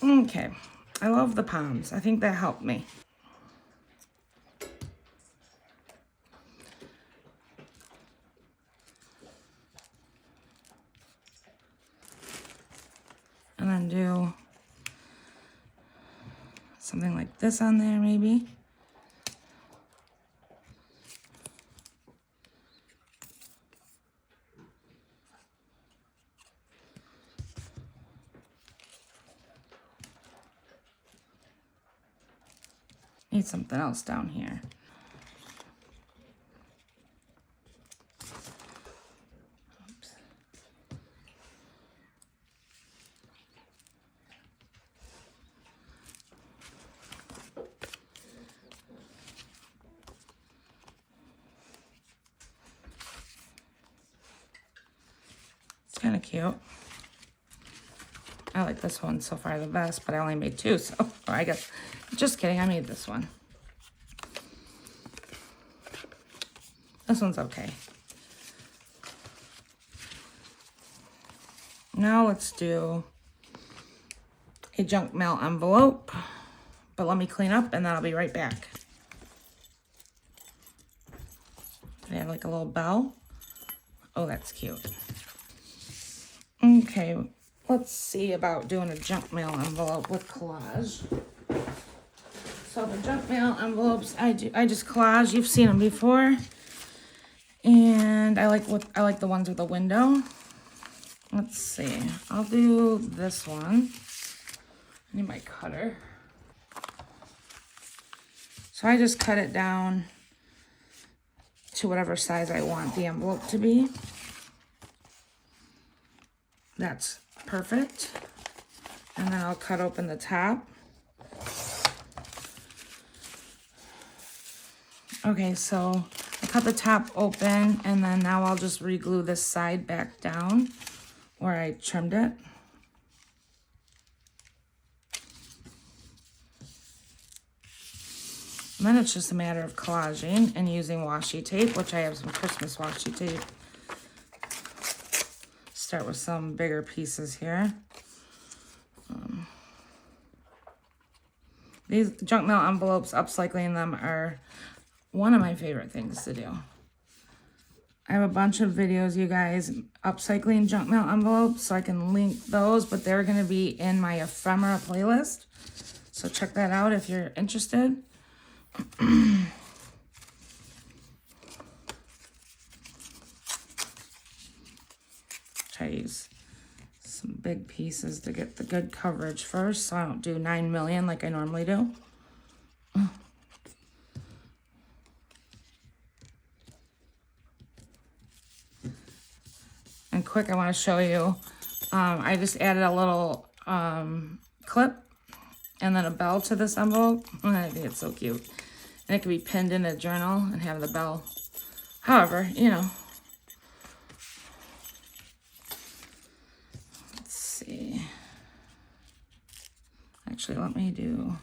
Okay, I love the palms. I think that helped me. And then do something like this on there, maybe. Need something else down here. Oops. It's kind of cute. I like this one so far the best, but I only made 2, so I guess, just kidding, I made this one. This one's okay. Now let's do a junk mail envelope, but let me clean up and then I'll be right back. They have like a little bell. Oh, that's cute. Okay, let's see about doing a junk mail envelope with collage. So the junk mail envelopes, I just collage. You've seen them before. And I like the ones with a window. Let's see. I'll do this one. I need my cutter. So I just cut it down to whatever size I want the envelope to be. That's perfect. And then I'll cut open the top. Okay, so I cut the top open, and then now I'll just re-glue this side back down where I trimmed it. And then it's just a matter of collaging and using washi tape, which I have some Christmas washi tape. Start with some bigger pieces here. These junk mail envelopes, upcycling them are one of my favorite things to do. I have a bunch of videos, you guys, upcycling junk mail envelopes, so I can link those, but they're going to be in my ephemera playlist. So check that out if you're interested. Try to use some big pieces to get the good coverage first, so I don't do 9 million like I normally do. And quick, I want to show you, I just added a little clip and then a bell to this envelope. I think it's so cute. And it can be pinned in a journal and have the bell. However, you know. Let's see. Actually, let me do...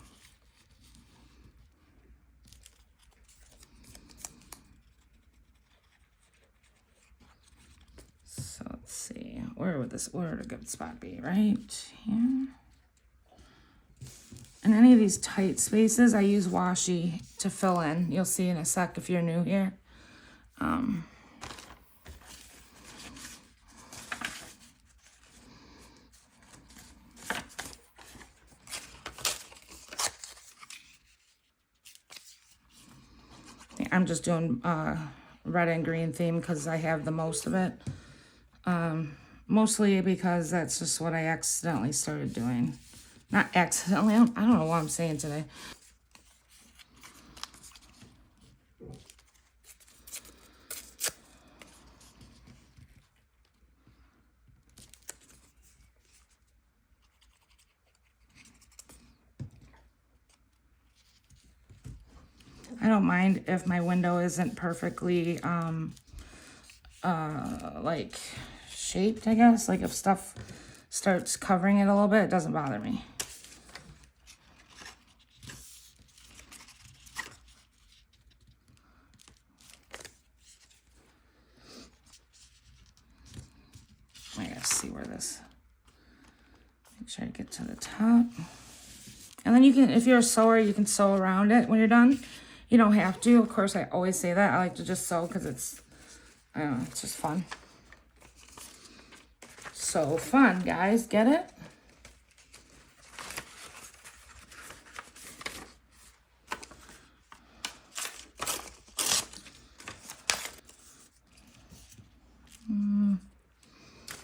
So let's see. Where would a good spot be? Right here. In any of these tight spaces, I use washi to fill in. You'll see in a sec if you're new here. I'm just doing red and green theme because I have the most of it. Mostly because that's just what I accidentally started doing. Not accidentally, I don't know what I'm saying today. I don't mind if my window isn't perfectly, like, shaped, I guess. Like, if stuff starts covering it a little bit, it doesn't bother me. I gotta see where this... Make Make sure I get to the top. And then you can, if you're a sewer, you can sew around it when you're done. You don't have to. Of course, I always say that. I like to just sew because it's, I don't know, it's just fun. So fun, guys. Get it?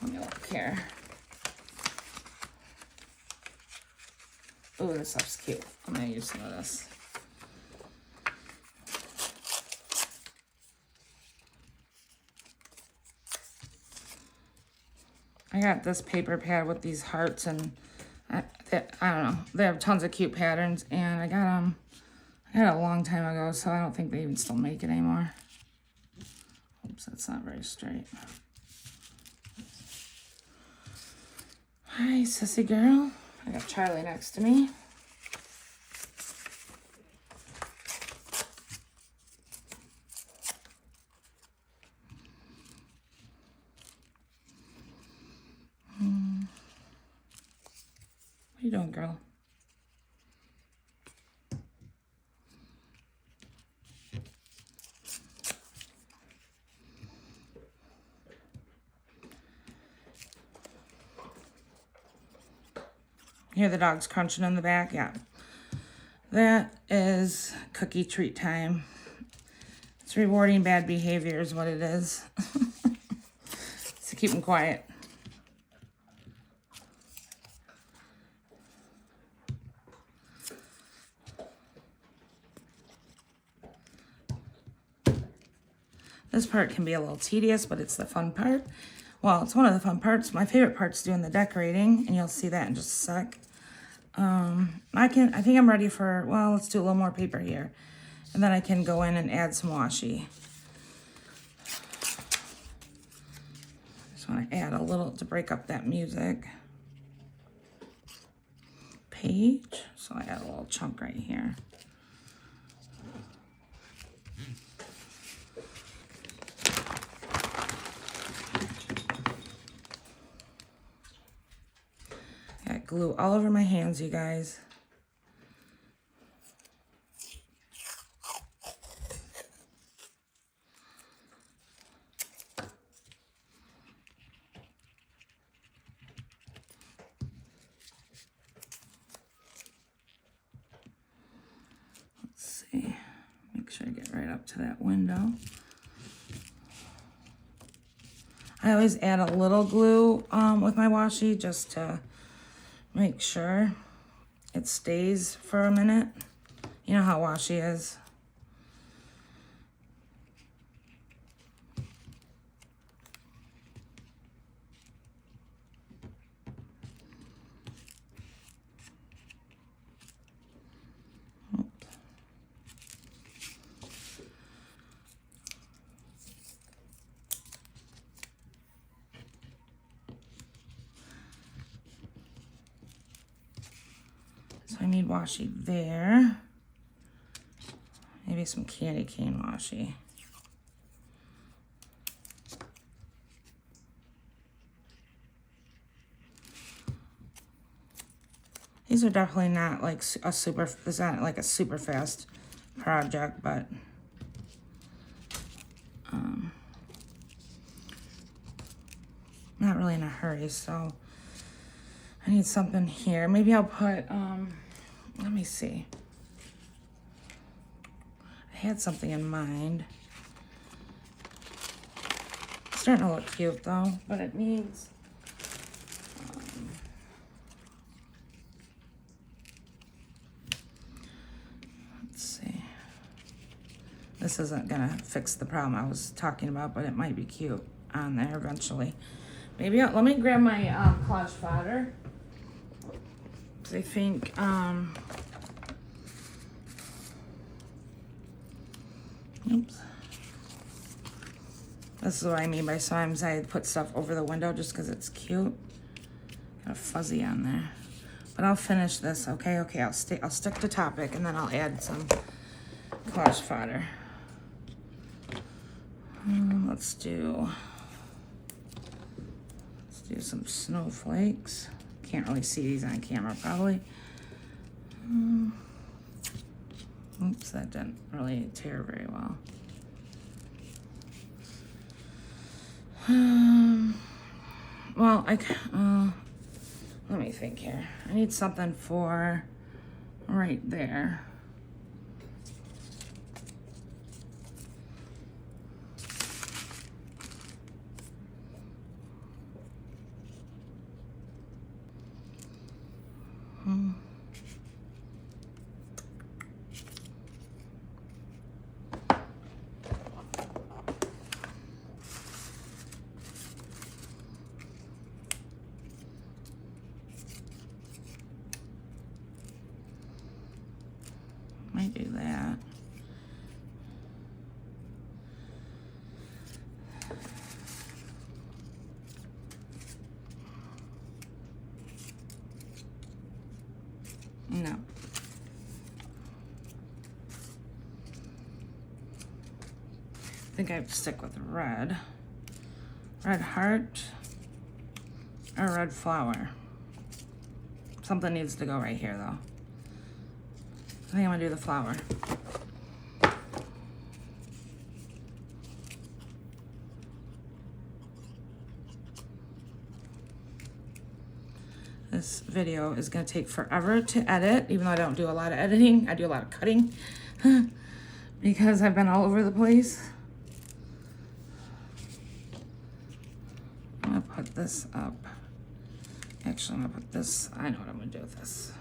Let me look here. Oh, this stuff's cute. I'm going to use some of this. I got this paper pad with these hearts, and I don't know. They have tons of cute patterns, and I got it a long time ago, so I don't think they even still make it anymore. Oops, that's not very straight. Hi, sissy girl. I got Charlie next to me. What are you doing, girl? Hear the dogs crunching in the back? Yeah. That is cookie treat time. It's rewarding bad behavior is what it is. So keep them quiet. This part can be a little tedious, but it's the fun part. Well, it's one of the fun parts. My favorite part's doing the decorating, and you'll see that in just a sec. I think I'm ready for, well, let's do a little more paper here. And then I can go in and add some washi. Just want to add a little to break up that music. Page. So I add a little chunk right here. Got glue all over my hands, you guys. Let's see. Make sure I get right up to that window. I always add a little glue with my washi just to make sure it stays for a minute. You know how washi is. So I need washi there. Maybe some candy cane washi. These are definitely not like a super, it's not like a super fast project, but not really in a hurry, so I need something here. Maybe I'll put, let me see. I had something in mind. It's starting to look cute though, but it needs, let's see. This isn't gonna fix the problem I was talking about, but it might be cute on there eventually. Maybe let me grab my collage fodder. Cause I think oops. This is what I mean by sometimes I put stuff over the window just because it's cute. Got a fuzzy on there. But I'll finish this, okay? Okay, I'll stick to topic and then I'll add some collage fodder. Let's do some snowflakes. Can't really see these on camera, probably. Oops, that didn't really tear very well. Well, let me think here. I need something for right there. Might do that. No. I think I have to stick with red. Red heart or red flower. Something needs to go right here though. I think I'm gonna do the flower. This video is gonna take forever to edit, even though I don't do a lot of editing. I do a lot of cutting because I've been all over the place. I'm gonna put this up. Actually, I'm gonna put this, I know what I'm gonna do with this.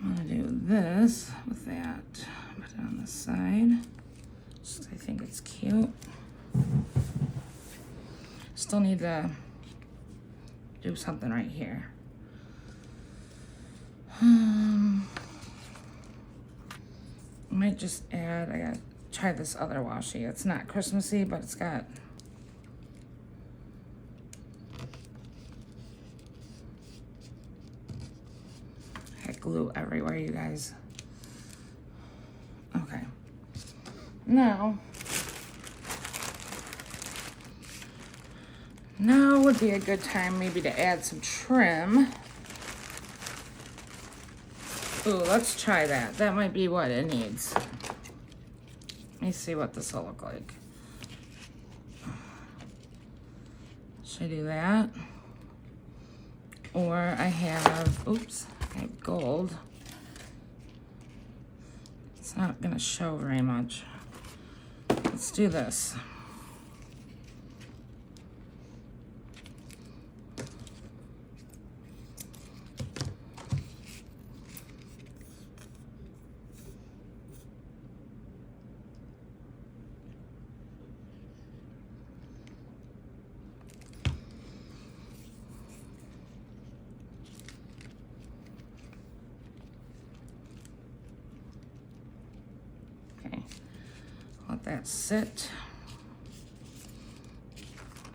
I'm gonna do this with that. Put it on the side. Just, I think it's cute. Still need to do something right here. I might just add, I gotta try this other washi. It's not Christmassy, but it's got glue everywhere, you guys. Okay. Now would be a good time maybe to add some trim. Ooh, let's try that. That might be what it needs. Let me see what this will look like. Should I do that? Or I have, oops, I have gold. It's not gonna show very much. Let's do this. Let that sit.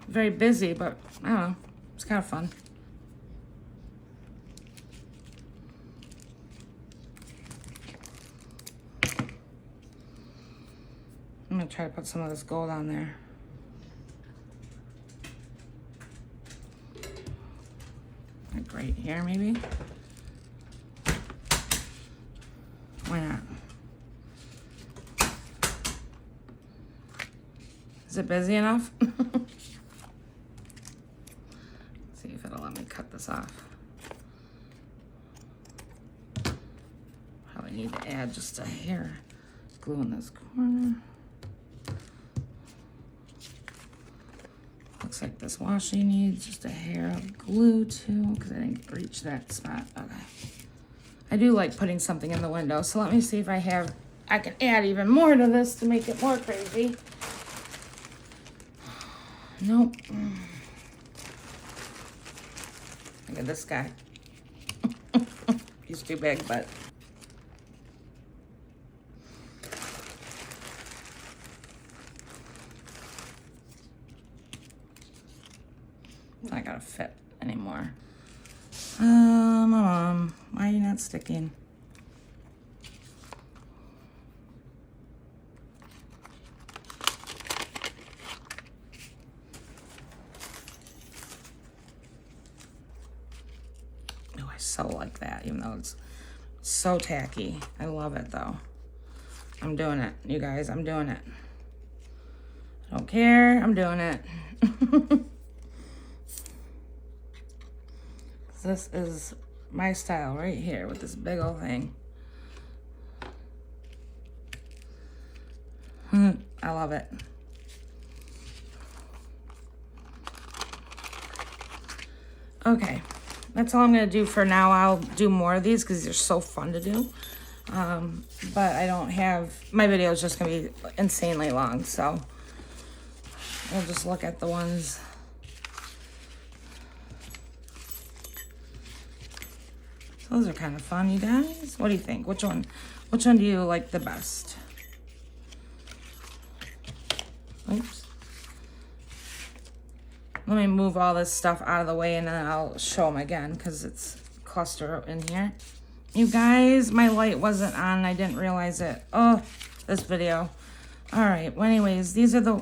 Very busy, but I don't know, it's kind of fun. I'm gonna try to put some of this gold on there. Like right here, maybe. Why not? Is it busy enough? Let's see if it'll let me cut this off. Probably need to add just a hair glue in this corner. Looks like this washi needs just a hair of glue too, because I didn't reach that spot. Okay. I do like putting something in the window, so let me see if I can add even more to this to make it more crazy. Nope. Look at this guy. He's too big, but. It's not gonna fit anymore. Mom, why are you not sticking? so like that, even though it's so tacky. I love it though. I'm doing it, you guys. I'm doing it. I don't care. I'm doing it. This is my style right here with this big old thing. I love it. Okay, that's all I'm gonna do for now. I'll do more of these because they're so fun to do. But I don't have, my video is just gonna be insanely long, so we'll just look at the ones. Those are kind of fun, you guys. What do you think? Which one do you like the best? Oops. Let me move all this stuff out of the way and then I'll show them again because it's clustered in here. You guys, my light wasn't on. I didn't realize it. Oh, this video. All right. Well, anyways, these are the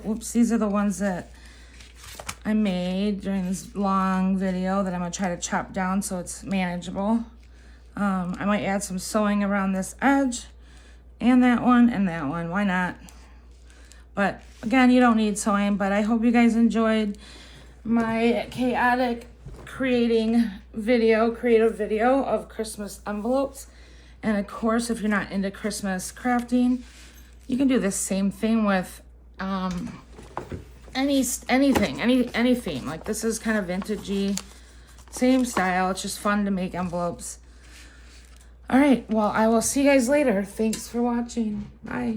ones that I made during this long video that I'm going to try to chop down so it's manageable. I might add some sewing around this edge and that one and that one. Why not? But again, you don't need sewing, but I hope you guys enjoyed my chaotic creative video of Christmas envelopes. And of course, if you're not into Christmas crafting, you can do the same thing with any theme. Like this is kind of vintagey, same style. It's just fun to make envelopes. All right, well, I will see you guys later. Thanks for watching. Bye.